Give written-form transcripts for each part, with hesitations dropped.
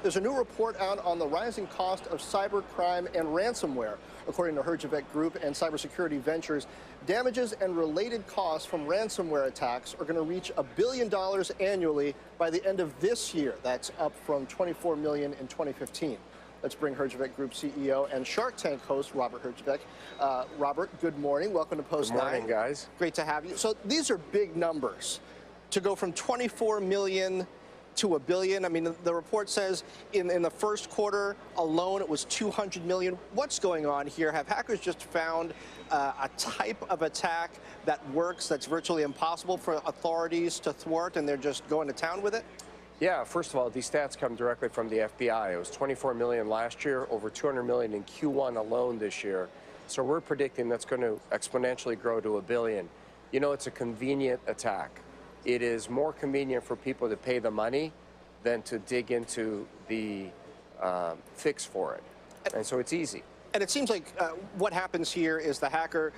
There's a new report out on the rising cost of cybercrime and ransomware. According to Herjavec Group and Cybersecurity Ventures, damages and related costs from ransomware attacks are going to reach $1 billion annually by the end of this year. That's up from $24 million in 2015. Let's bring Herjavec Group CEO and Shark Tank host, Robert Herjavec. Robert, good morning. Welcome to Post 9. Good morning, guys. Great to have you. So these are big numbers. To go from 24 million to $1 billion. I mean, the report says in the first quarter alone, it was 200 million. What's going on here? Have hackers just found a type of attack that works, that's virtually impossible for authorities to thwart, and they're just going to town with it? Yeah, first of all, these stats come directly from the FBI. It was 24 million last year, over 200 million in Q1 alone this year. So we're predicting that's going to exponentially grow to $1 billion. You know, it's a convenient attack. It is more convenient for people to pay the money than to dig into the fix for it. And so it's easy. And it seems like what happens here is the hacker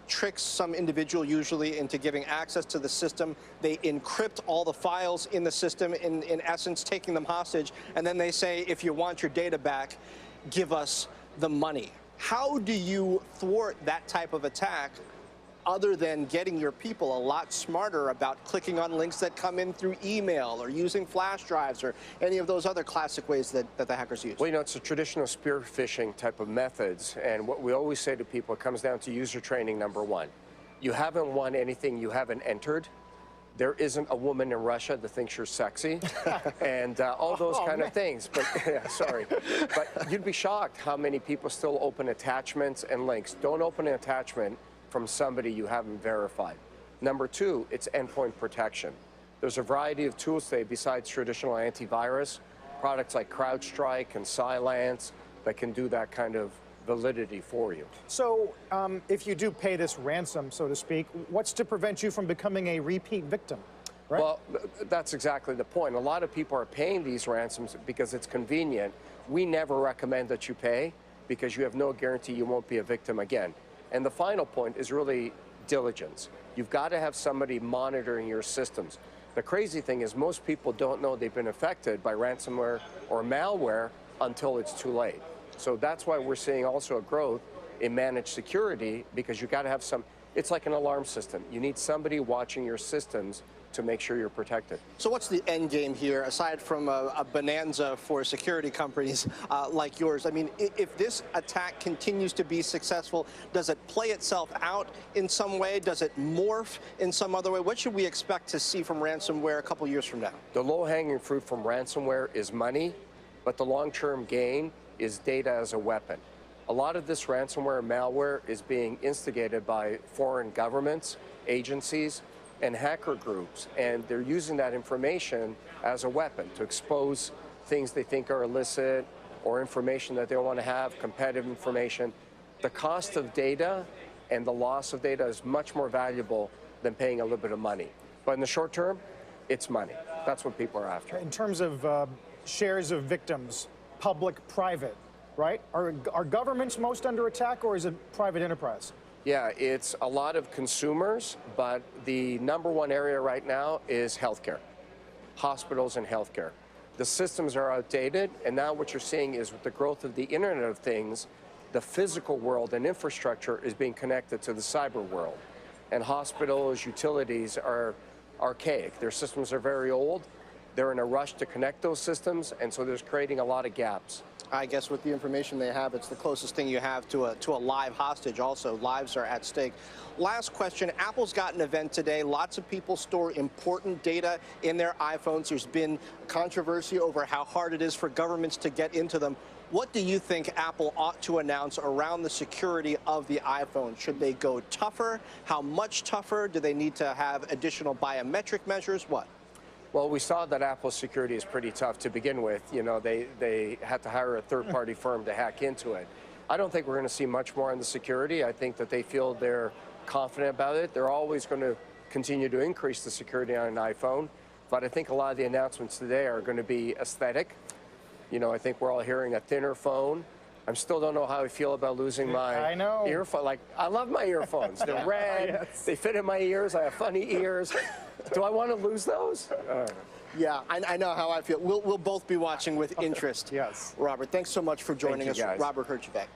tricks some individual usually into giving access to the system. They encrypt all the files in the system, in essence taking them hostage, and then they say, if you want your data back, give us the money. How do you thwart that type of attack other than getting your people a lot smarter about clicking on links that come in through email or using flash drives or any of those other classic ways that the hackers use? Well, you know, it's a traditional spear phishing type of methods. And what we always say to people, it comes down to user training, number one. You haven't won anything you haven't entered. There isn't a woman in Russia that thinks you're sexy and all those kind of things. But yeah, sorry. But you'd be shocked how many people still open attachments and links. Don't open an attachment from somebody you haven't verified. Number two, it's endpoint protection. There's a variety of tools today besides traditional antivirus, products like CrowdStrike and Cylance that can do that kind of validity for you. So if you do pay this ransom, so to speak, what's to prevent you from becoming a repeat victim? Right? Well, that's exactly the point. A lot of people are paying these ransoms because it's convenient. We never recommend that you pay because you have no guarantee you won't be a victim again. And the final point is really diligence. You've got to have somebody monitoring your systems. The crazy thing is most people don't know they've been affected by ransomware or malware until it's too late. So that's why we're seeing also a growth in managed security, because you've got to have it's like an alarm system. You need somebody watching your systems to make sure you're protected. So what's the end game here, aside from a bonanza for security companies like yours? I mean, if this attack continues to be successful, does it play itself out in some way? Does it morph in some other way? What should we expect to see from ransomware a couple years from now? The low-hanging fruit from ransomware is money, but the long-term gain is data as a weapon. A lot of this ransomware and malware is being instigated by foreign governments, agencies, and hacker groups, and they're using that information as a weapon to expose things they think are illicit or information that they want to have, competitive information. The cost of data and the loss of data is much more valuable than paying a little bit of money. But in the short term, it's money. That's what people are after. In terms of shares of victims, public, private, right? Are governments most under attack, or is it private enterprise? Yeah, it's a lot of consumers, but the number one area right now is healthcare, hospitals and healthcare. The systems are outdated, and now what you're seeing is with the growth of the Internet of Things, the physical world and infrastructure is being connected to the cyber world. And hospitals, utilities are archaic. Their systems are very old. They're in a rush to connect those systems, and so there's creating a lot of gaps. I guess with the information they have, it's the closest thing you have to a live hostage also. Lives are at stake. Last question, Apple's got an event today. Lots of people store important data in their iPhones. There's been controversy over how hard it is for governments to get into them. What do you think Apple ought to announce around the security of the iPhone? Should they go tougher? How much tougher? Do they need to have additional biometric measures? What? Well, we saw that Apple's security is pretty tough to begin with. You know, they had to hire a third-party firm to hack into it. I don't think we're going to see much more on the security. I think that they feel they're confident about it. They're always going to continue to increase the security on an iPhone. But I think a lot of the announcements today are going to be aesthetic. You know, I think we're all hearing a thinner phone. I still don't know how I feel about losing my earphone. Like, I love my earphones. They're red. Yes. They fit in my ears. I have funny ears. Do I want to lose those? Yeah, I know how I feel. We'll both be watching with interest. Yes. Robert, thanks so much for joining you, us. guys. Robert Herjavec.